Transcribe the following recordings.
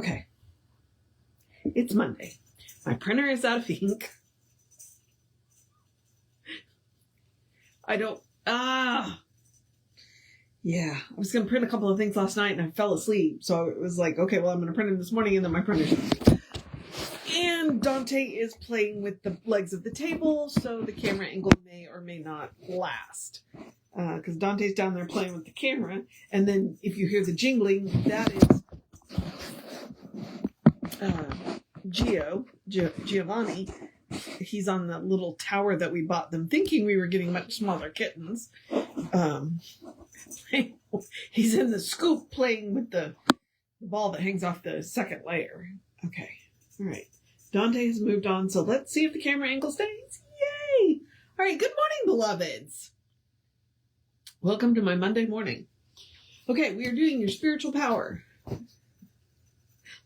Okay. It's Monday. My printer is out of ink. Yeah, I was going to print a couple of things last night and I fell asleep. So it was like, okay, well, I'm going to print them this morning and then my printer's. And Dante is playing with the legs of the table, so the camera angle may or may not last. Because Dante's down there playing with the camera, and then if you hear the jingling, that is Giovanni. He's on the little tower that we bought them, thinking we were getting much smaller kittens. He's in the scoop playing with the ball that hangs off the second layer. Okay, all right. Dante has moved on, so let's see if the camera angle stays. Yay! All right, good morning, beloveds. Welcome to my Monday morning. Okay, we are doing your spiritual power.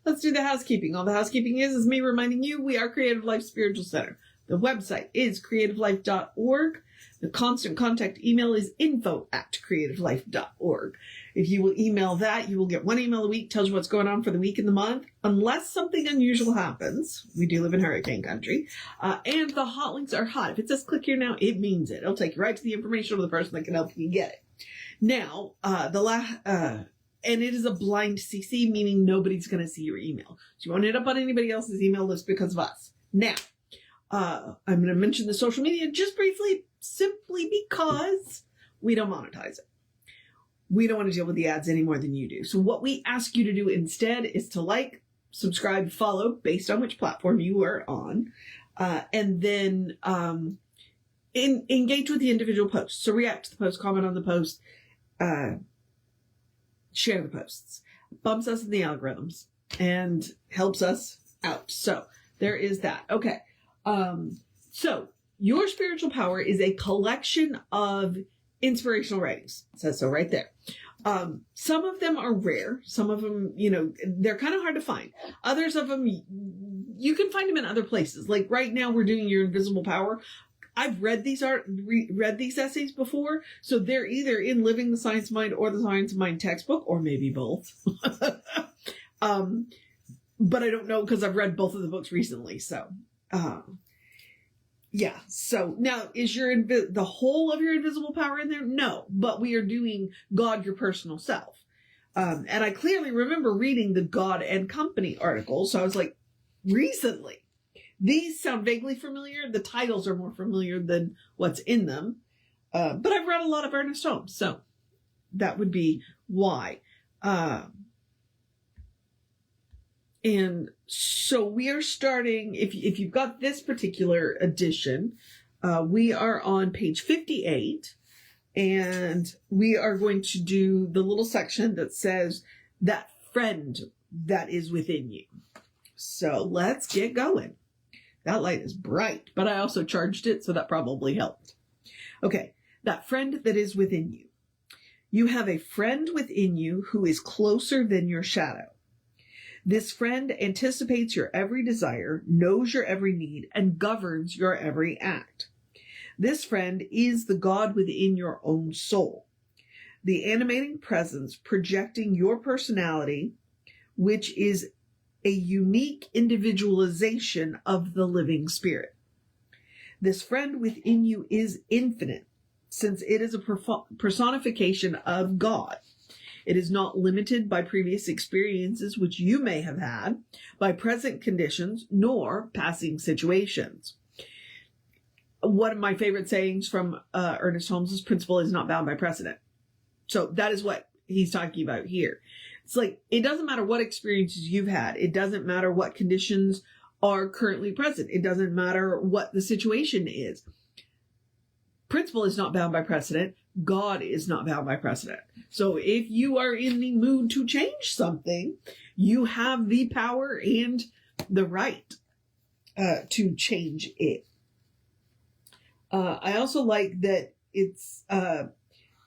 Let's do the housekeeping. All the housekeeping is me reminding you we are Creative Life Spiritual Center. The website is creativelife.org. The constant contact email is info@creativelife.org. If you will email that, you will get one email a week, tells you what's going on for the week and the month, unless something unusual happens. We do live in hurricane country. And the hot links are hot. If it says click here now, it means it. It'll take you right to the information of the person that can help you get it. Now, and it is a blind CC, meaning nobody's going to see your email. So you won't end up on anybody else's email list because of us. Now, I'm going to mention the social media just briefly, simply because we don't monetize it. We don't want to deal with the ads any more than you do. So what we ask you to do instead is to like, subscribe, follow, based on which platform you are on, and then engage with the individual posts. So react to the post, comment on the post, share the posts. Bumps us in the algorithms and helps us out. So there is that. Okay. So your spiritual power is a collection of inspirational writings. It says so right there. Some of them are rare. Some of them, they're kind of hard to find. Others of them, you can find them in other places. Like right now we're doing your invisible power. I've read these essays before. So they're either in Living the Science of Mind or the Science of Mind textbook, or maybe both. But I don't know because I've read both of the books recently. So, yeah. So now is the whole of your invisible power in there? No, but we are doing God, your personal self. And I clearly remember reading the God and Company article. So I was like, recently, these sound vaguely familiar. The titles are more familiar than what's in them. But I've read a lot of Ernest Holmes. So that would be why. And so we are starting, if you've got this particular edition, we are on page 58, and we are going to do the little section that says that friend that is within you. So let's get going. That light is bright, but I also charged it, so that probably helped. Okay, that friend that is within you. You have a friend within you who is closer than your shadow. This friend anticipates your every desire, knows your every need, and governs your every act. This friend is the God within your own soul, the animating presence projecting your personality, which is a unique individualization of the living spirit. This friend within you is infinite, since it is a personification of God. It is not limited by previous experiences which you may have had, by present conditions, nor passing situations. One of my favorite sayings from Ernest Holmes' principle is not bound by precedent. So that is what he's talking about here. It's like, it doesn't matter what experiences you've had. It doesn't matter what conditions are currently present. It doesn't matter what the situation is. Principle is not bound by precedent. God is not bound by precedent. So if you are in the mood to change something, you have the power and the right to change it. I also like that it's a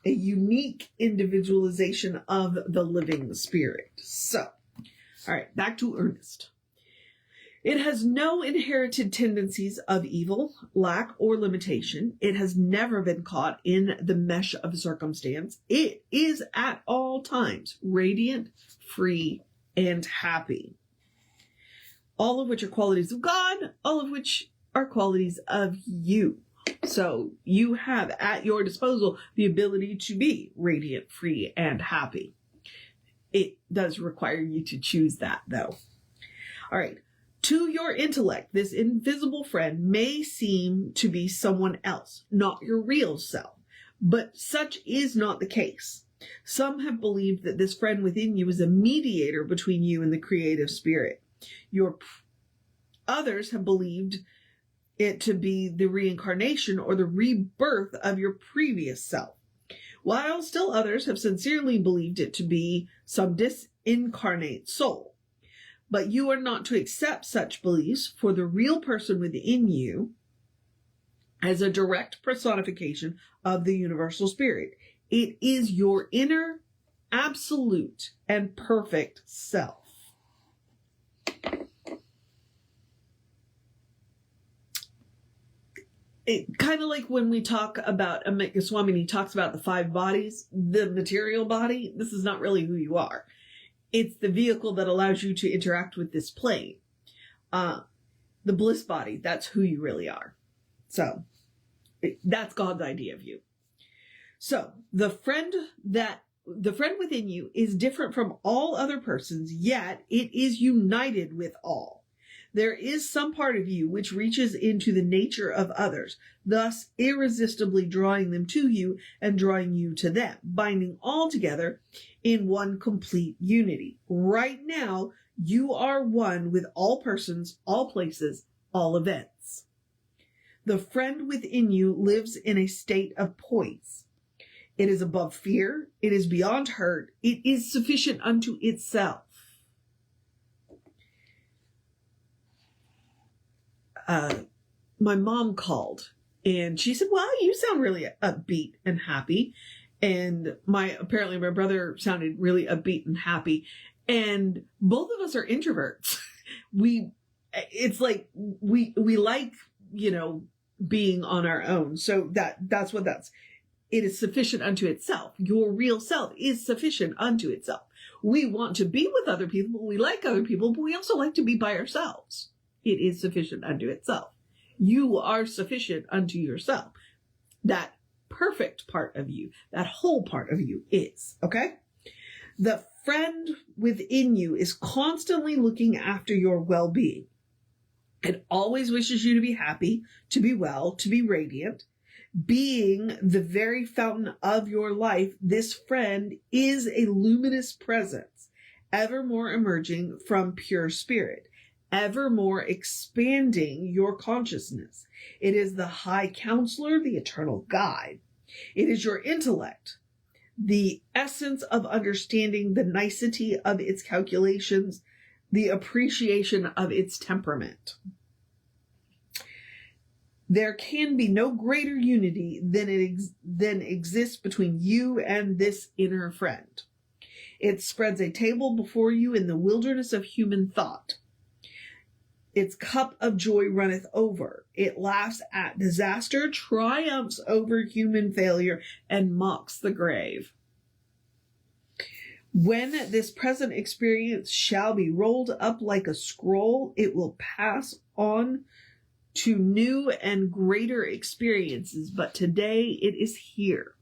unique individualization of the living spirit. So, all right, back to Ernest. It has no inherited tendencies of evil, lack, or limitation. It has never been caught in the mesh of circumstance. It is at all times radiant, free, and happy. all of which are qualities of God, all of which are qualities of you. So you have at your disposal the ability to be radiant, free, and happy. It does require you to choose that, though. All right. To your intellect, this invisible friend may seem to be someone else, not your real self, but such is not the case. Some have believed that this friend within you is a mediator between you and the creative spirit. Others have believed it to be the reincarnation or the rebirth of your previous self, while still others have sincerely believed it to be some disincarnate soul. But you are not to accept such beliefs, for the real person within you as a direct personification of the universal spirit. It is your inner, absolute, and perfect self. It kind of like when we talk about Swami, he talks about the 5 bodies, the material body. This is not really who you are. It's the vehicle that allows you to interact with this plane. The bliss body, that's who you really are. So that's God's idea of you. So the friend within you is different from all other persons, yet it is united with all. There is some part of you which reaches into the nature of others, thus irresistibly drawing them to you and drawing you to them, binding all together in one complete unity. Right now, you are one with all persons, all places, all events. The friend within you lives in a state of poise. It is above fear. It is beyond hurt. It is sufficient unto itself. My mom called and she said, "Well, you sound really upbeat and happy." And apparently my brother sounded really upbeat and happy. And both of us are introverts. It's like we like, being on our own. So that's what it is sufficient unto itself. Your real self is sufficient unto itself. We want to be with other people. We like other people, but we also like to be by ourselves. It is sufficient unto itself. You are sufficient unto yourself. That perfect part of you, that whole part of you is, okay? The friend within you is constantly looking after your well-being. It always wishes you to be happy, to be well, to be radiant. Being the very fountain of your life, this friend is a luminous presence, ever more emerging from pure spirit, ever more expanding your consciousness. It is the high counselor, the eternal guide. It is your intellect, the essence of understanding, the nicety of its calculations, the appreciation of its temperament. There can be no greater unity than exists between you and this inner friend. It spreads a table before you in the wilderness of human thought. Its cup of joy runneth over. It laughs at disaster, triumphs over human failure, and mocks the grave. When this present experience shall be rolled up like a scroll, it will pass on to new and greater experiences, but today it is here.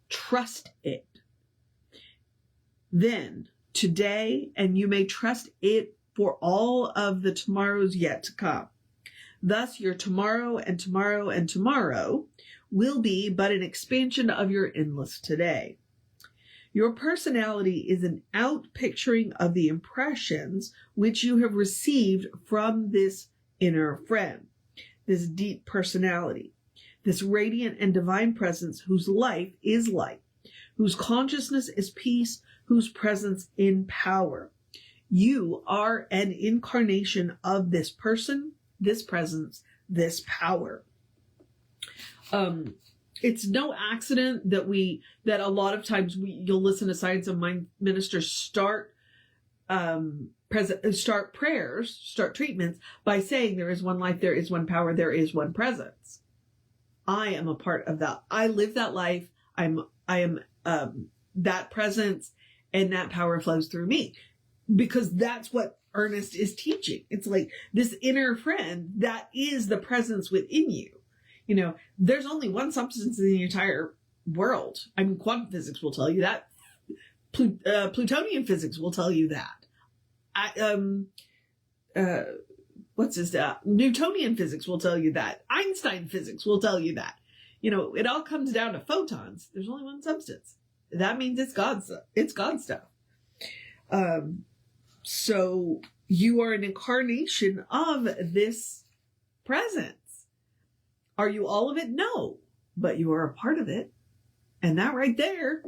Trust it. Then, today, and you may trust it for all of the tomorrows yet to come. Thus, your tomorrow and tomorrow and tomorrow will be but an expansion of your endless today. Your personality is an outpicturing of the impressions which you have received from this inner friend, this deep personality, this radiant and divine presence whose life is light, whose consciousness is peace, whose presence in power. You are an incarnation of this person, this presence, this power. It's no accident that a lot of times you'll listen to Science of Mind ministers start prayers, start treatments by saying there is one life, there is one power, there is one presence. I am a part of that. I live that life. I am that presence, and that power flows through me. because that's what Ernest is teaching. It's like this inner friend that is the presence within you. You know, there's only one substance in the entire world. I mean, quantum physics will tell you that. Plutonian physics will tell you that. Newtonian physics will tell you that. Einstein physics will tell you that. You know, it all comes down to photons. There's only one substance. That means it's God stuff. It's God stuff. So you are an incarnation of this presence. Are you all of it? No, but you are a part of it. And that right there,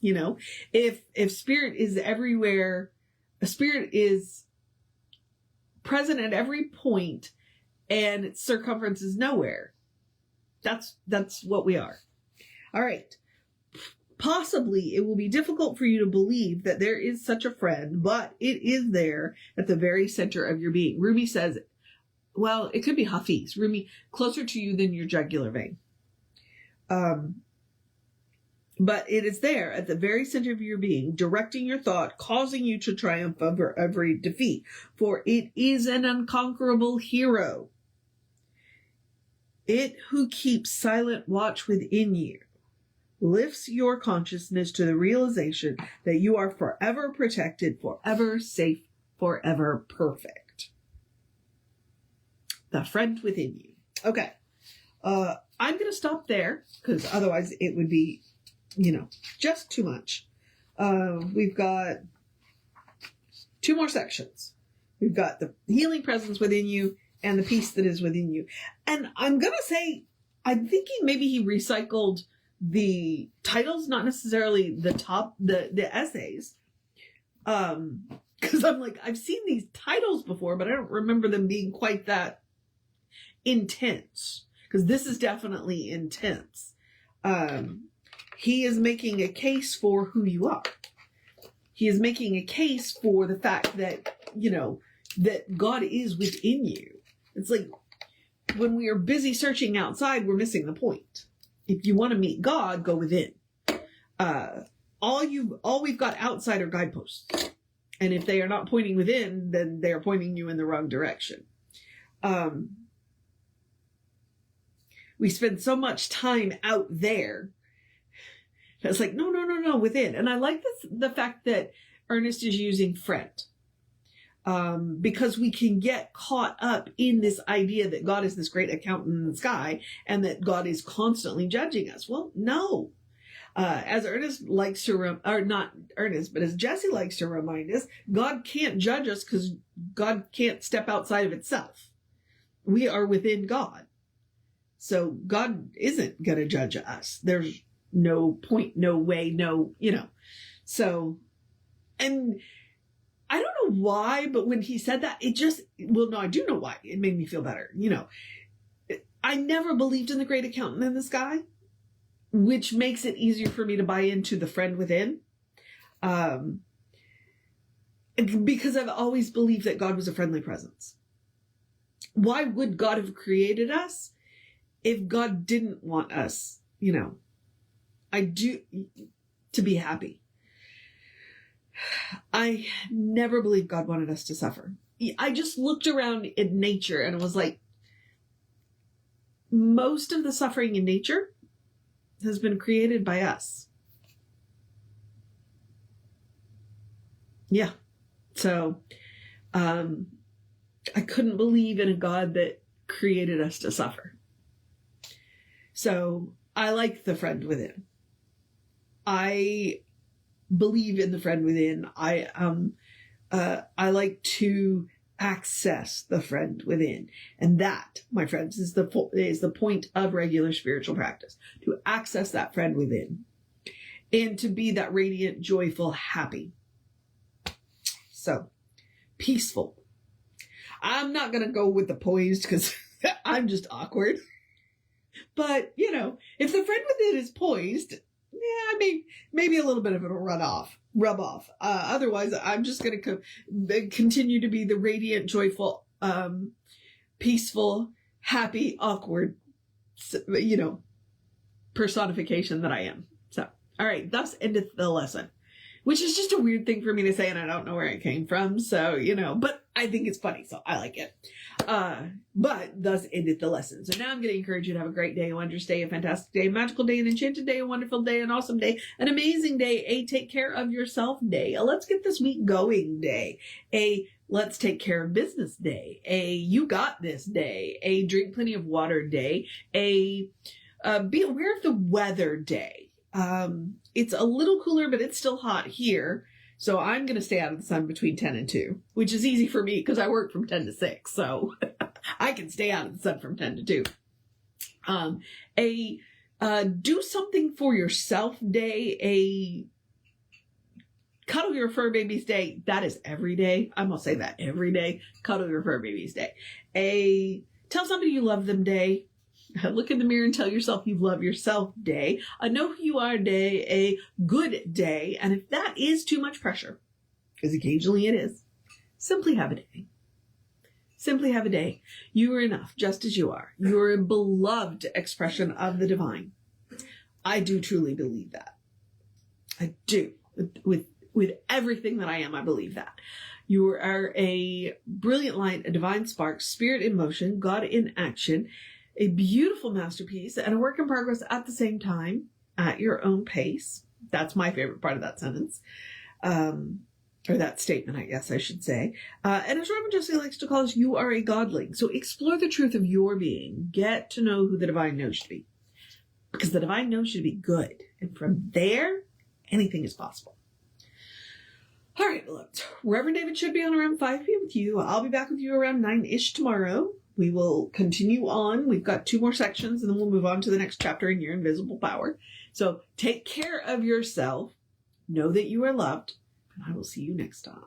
you know, if spirit is everywhere, a spirit is present at every point and its circumference is nowhere. That's what we are. All right. Possibly it will be difficult for you to believe that there is such a friend, but it is there at the very center of your being. Rumi says, well, it could be Hafiz. Rumi, closer to you than your jugular vein. But it is there at the very center of your being, directing your thought, causing you to triumph over every defeat. For it is an unconquerable hero. It who keeps silent watch within you lifts your consciousness to the realization that you are forever protected, forever safe, forever perfect. The friend within you. Okay. I'm going to stop there because otherwise it would be, you know, just too much. We've got 2 more sections. We've got the healing presence within you and the peace that is within you. And I'm going to say, I'm thinking maybe he recycled the titles, not necessarily the essays. Because I'm like, I've seen these titles before, but I don't remember them being quite that intense. Because this is definitely intense. He is making a case for who you are. He is making a case for the fact that, you know, that God is within you. It's like when we are busy searching outside, we're missing the point. If you want to meet God, go within. All we've got outside are guideposts. And if they are not pointing within, then they are pointing you in the wrong direction. We spend so much time out there. It's like, no, within. And I like the fact that Ernest is using friend. Because we can get caught up in this idea that God is this great accountant in the sky and that God is constantly judging us. Well, no. As Ernest likes to, or not Ernest, but as Jesse likes to remind us, God can't judge us because God can't step outside of itself. We are within God. So God isn't going to judge us. There's no point, no way, no, you know. So, and I don't know why, but when he said that, it just, well, no, I do know why. It made me feel better. You know, I never believed in the great accountant in the sky, which makes it easier for me to buy into the friend within. Because I've always believed that God was a friendly presence. Why would God have created us if God didn't want us, you know, to be happy? I never believed God wanted us to suffer. I just looked around at nature and was like, most of the suffering in nature has been created by us. Yeah. So, I couldn't believe in a God that created us to suffer. So I like the friend within. I believe in the friend within. I like to access the friend within. And that, my friends, is the point of regular spiritual practice. To access that friend within. And to be that radiant, joyful, happy. So, peaceful. I'm not going to go with the poised because I'm just awkward. But, you know, if the friend within is poised, yeah, I mean, maybe a little bit of it will rub off. Otherwise, I'm just going to continue to be the radiant, joyful, peaceful, happy, awkward, you know, personification that I am. So, all right, thus endeth the lesson. which is just a weird thing for me to say, and I don't know where it came from. So, but I think it's funny, so I like it. But thus endeth the lesson. So now I'm going to encourage you to have a great day, a wondrous day, a fantastic day, a magical day, an enchanted day, a wonderful day, an awesome day, an amazing day, a take care of yourself day, a let's get this week going day, a let's take care of business day, a you got this day, a drink plenty of water day, a be aware of the weather day. It's a little cooler, but it's still hot here. So I'm going to stay out of the sun between 10 and 2, which is easy for me because I work from 10 to 6. So I can stay out of the sun from 10 to 2. Do something for yourself day, a cuddle your fur babies day. That is every day. I'm going to say that every day. Cuddle your fur babies day. Tell somebody you love them day. Look in the mirror and tell yourself you love yourself day. A know who you are day. A good day. And if that is too much pressure, because occasionally it is, simply have a day. Simply have a day. You are enough just as you are. You are a beloved expression of the divine. I do truly believe that. I do. With everything that I am, I believe that. You are a brilliant light, a divine spark, spirit in motion, God in action, a beautiful masterpiece, and a work in progress at the same time, at your own pace. That's my favorite part of that sentence. Or that statement, I guess I should say. And as Reverend Jesse likes to call us, you are a godling. So explore the truth of your being. Get to know who the divine knows you to be. Because the divine knows you to be good. And from there, anything is possible. All right, beloved. Reverend David should be on around 5 p.m. with you. I'll be back with you around 9-ish tomorrow. We will continue on. We've got 2 more sections, and then we'll move on to the next chapter in Your Invisible Power. So take care of yourself. Know that you are loved, and I will see you next time.